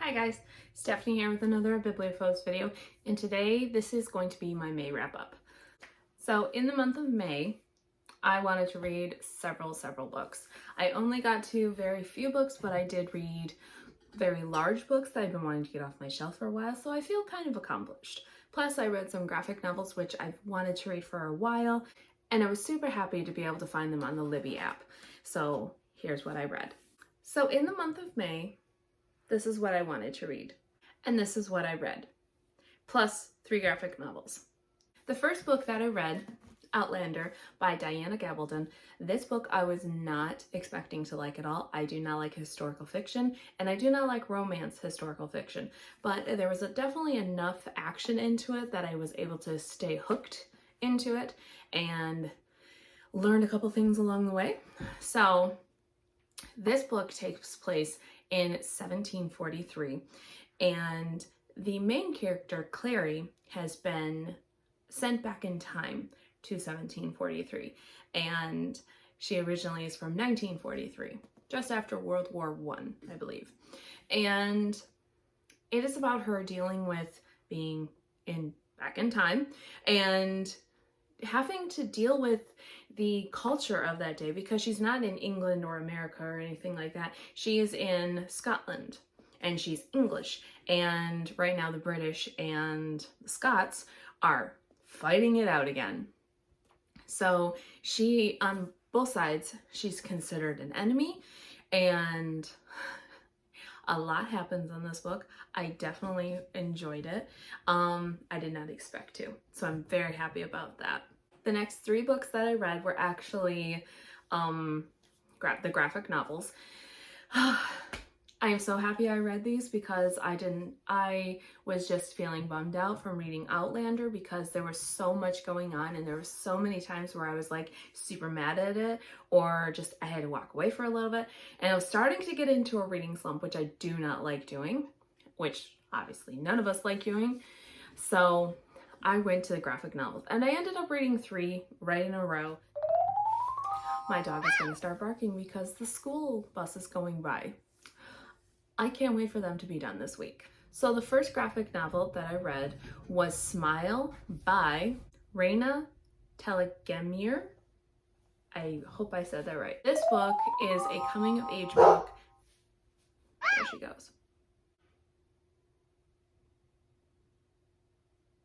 Hi guys, Stephanie here with another Bibliophobes video, and today this is going to be my May wrap up. So in the month of May, I wanted to read several books. I only got to very few books, but I did read very large books that I've been wanting to get off my shelf for a while, so I feel kind of accomplished. Plus I read some graphic novels which I've wanted to read for a while, and I was super happy to be able to find them on the Libby app. So here's what I read. So in the month of May, this is what I wanted to read. And this is what I read. Plus 3 graphic novels. The first book that I read, Outlander by Diana Gabaldon. This book I was not expecting to like at all. I do not like historical fiction, and I do not like romance historical fiction. But there was definitely enough action into it that I was able to stay hooked into it and learned a couple things along the way. So this book takes place in 1743, and the main character, Clary, has been sent back in time to 1743, and she originally is from 1943, just after World War I believe. And it is about her dealing with being back in time and having to deal with the culture of that day, because she's not in England or America or anything like that. She is in Scotland and she's English, and right now the British and the Scots are fighting it out again. So she, on both sides, she's considered an enemy, and a lot happens in this book. I definitely enjoyed it. I did not expect to, so I'm very happy about that. The next 3 books that I read were actually the graphic novels. I am so happy I read these because I was just feeling bummed out from reading Outlander because there was so much going on, and there were so many times where I was like super mad at it, or just I had to walk away for a little bit, and I was starting to get into a reading slump, which I do not like doing, which obviously none of us like doing. So I went to the graphic novels, and I ended up reading 3 right in a row. My dog is going to start barking because the school bus is going by. I can't wait for them to be done this week. So the first graphic novel that I read was Smile by Raina Telgemeier. I hope I said that right. This book is a coming-of-age book. There she goes.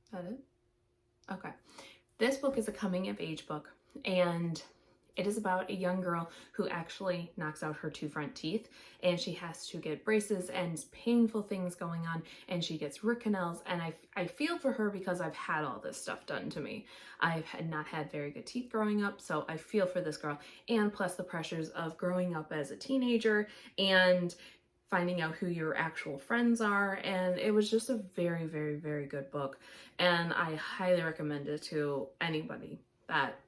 Is that it? Okay. This book is a coming-of-age book, and it is about a young girl who actually knocks out her 2 front teeth, and she has to get braces and painful things going on, and she gets root canals, and I feel for her because I've had all this stuff done to me. I've not had very good teeth growing up, so I feel for this girl, and plus the pressures of growing up as a teenager and finding out who your actual friends are. And it was just a very good book, and I highly recommend it to anybody that,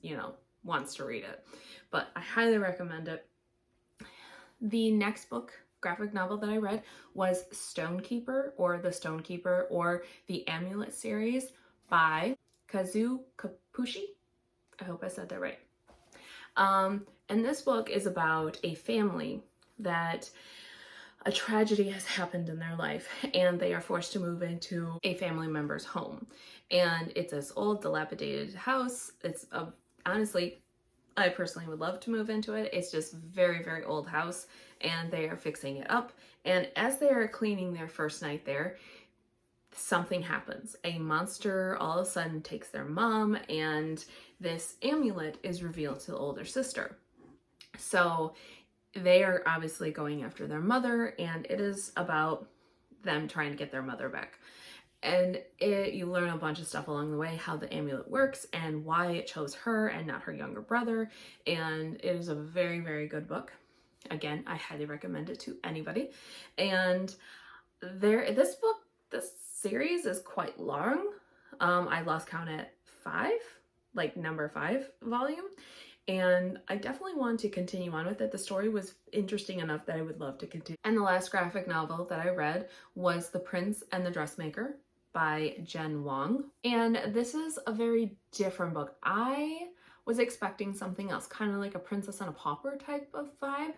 you know, wants to read it, but I highly recommend it. The next book, graphic novel that I read, was Stonekeeper, or The Stonekeeper, or the Amulet series by Kazu Kapushi. I hope I said that right. And this book is about a family that a tragedy has happened in their life, and they are forced to move into a family member's home. And it's this old, dilapidated house. It's honestly, I personally would love to move into it. It's just very old house, and they are fixing it up. And as they are cleaning their first night there, something happens. A monster all of a sudden takes their mom, and this amulet is revealed to the older sister. So they are obviously going after their mother, and it is about them trying to get their mother back. And you learn a bunch of stuff along the way, how the amulet works and why it chose her and not her younger brother. And it is a very good book. Again, I highly recommend it to anybody. And this series is quite long. I lost count at 5, like number 5 volume. And I definitely want to continue on with it. The story was interesting enough that I would love to continue. And the last graphic novel that I read was The Prince and the Dressmaker by Jen Wong. And this is a very different book. I was expecting something else, kind of like a Princess and a Pauper type of vibe,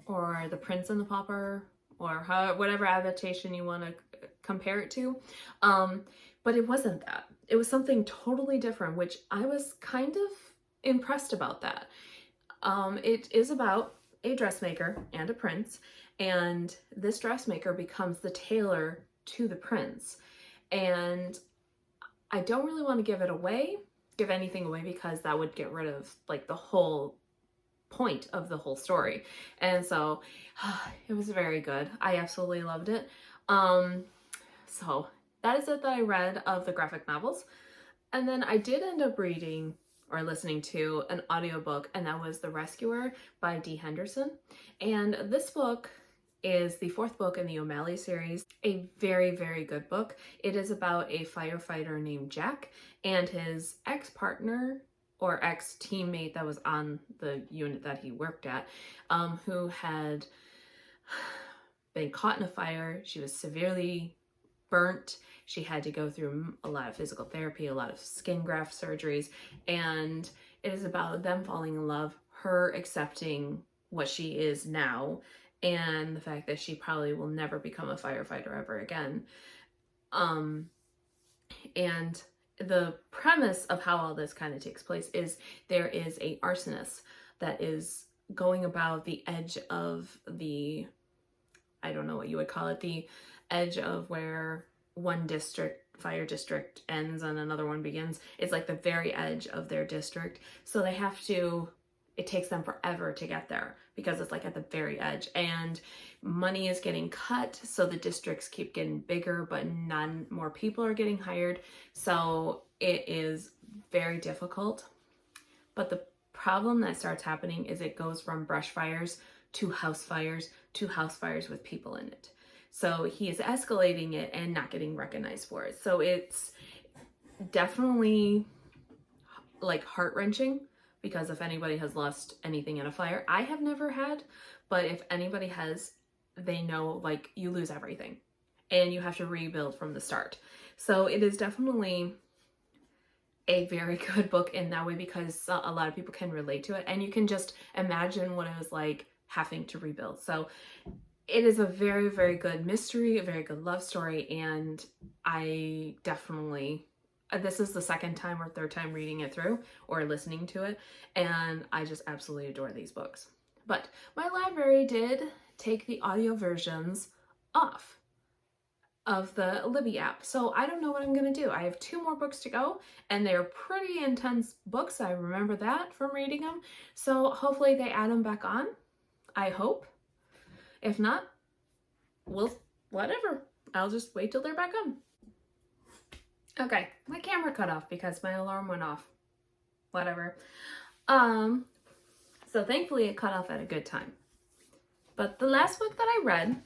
or The Prince and the Pauper, or whatever adaptation you want to compare it to. But it wasn't that. It was something totally different, which I was kind of impressed about that. It is about a dressmaker and a prince, and this dressmaker becomes the tailor to the prince. And I don't really want to give anything away, because that would get rid of like the whole point of the whole story. And so it was very good. I absolutely loved it. So that is it that I read of the graphic novels. And then I did end up reading or listening to an audiobook, and that was The Rescuer by Dee Henderson. And this book is the 4th book in the O'Malley series. A very, very good book. It is about a firefighter named Jack and his ex-partner or ex-teammate that was on the unit that he worked at, who had been caught in a fire. She was severely burnt. She had to go through a lot of physical therapy, a lot of skin graft surgeries, and it is about them falling in love, her accepting what she is now, and the fact that she probably will never become a firefighter ever again. And the premise of how all this kind of takes place is there is a arsonist that is going about the edge of the, I don't know what you would call it, the edge of where one fire district ends and another one begins. It's like the very edge of their district. So they have to, it takes them forever to get there because it's like at the very edge, and money is getting cut. So the districts keep getting bigger, but none more people are getting hired. So it is very difficult. But the problem that starts happening is it goes from brush fires to house fires with people in it. So he is escalating it and not getting recognized for it. So it's definitely like heart-wrenching, because if anybody has lost anything in a fire, I have never had, but if anybody has, they know like you lose everything and you have to rebuild from the start. So it is definitely a very good book in that way, because a lot of people can relate to it, and you can just imagine what it was like having to rebuild. So it is a very, very good mystery, a very good love story, and I definitely, this is the 2nd time or 3rd time reading it through or listening to it, and I just absolutely adore these books. But my library did take the audio versions off of the Libby app, so I don't know what I'm gonna do. I have 2 more books to go, and they're pretty intense books. I remember that from reading them, so hopefully they add them back on. I hope. If not, well, whatever. I'll just wait till they're back on. Okay, my camera cut off because my alarm went off. Whatever. So thankfully it cut off at a good time. But the last book that I read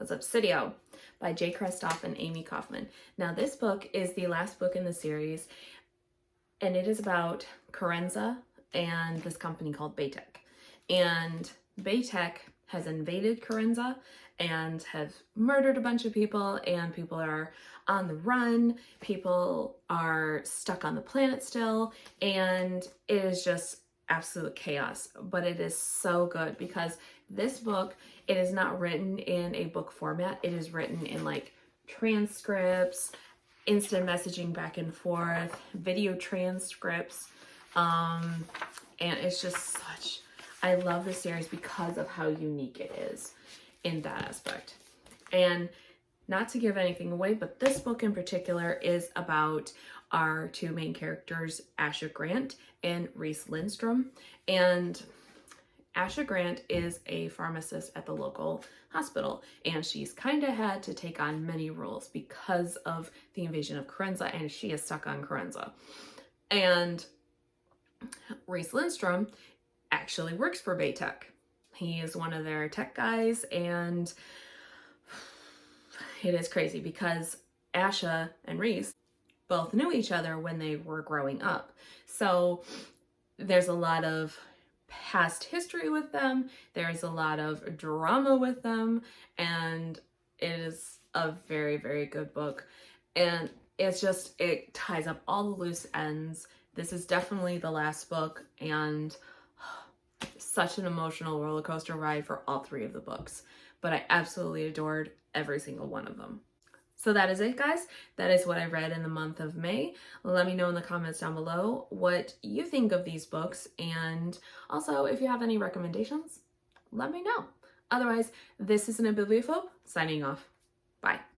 was Obsidio by Jay Kristoff and Amy Kaufman. Now this book is the last book in the series, and it is about Carenza and this company called Baytech. And Baytech has invaded Carenza and have murdered a bunch of people, and people are on the run. People are stuck on the planet still, and it is just absolute chaos. But it is so good because this book, it is not written in a book format. It is written in like transcripts, instant messaging back and forth, video transcripts, and it's just such, I love this series because of how unique it is in that aspect. And not to give anything away, but this book in particular is about our 2 main characters, Asha Grant and Reese Lindstrom. And Asha Grant is a pharmacist at the local hospital, and she's kind of had to take on many roles because of the invasion of Carenza, and she is stuck on Carenza. And Reese Lindstrom actually works for Baytech. He is one of their tech guys, and it is crazy because Asha and Reese both knew each other when they were growing up. So there's a lot of past history with them. There's a lot of drama with them, and it is a very, very good book. And it's just, it ties up all the loose ends. This is definitely the last book, and such an emotional roller coaster ride for all 3 of the books, but I absolutely adored every single one of them. So that is it, guys. That is what I read in the month of May. Let me know in the comments down below what you think of these books, and also if you have any recommendations, let me know. Otherwise, this is a Bibliophobe signing off. Bye.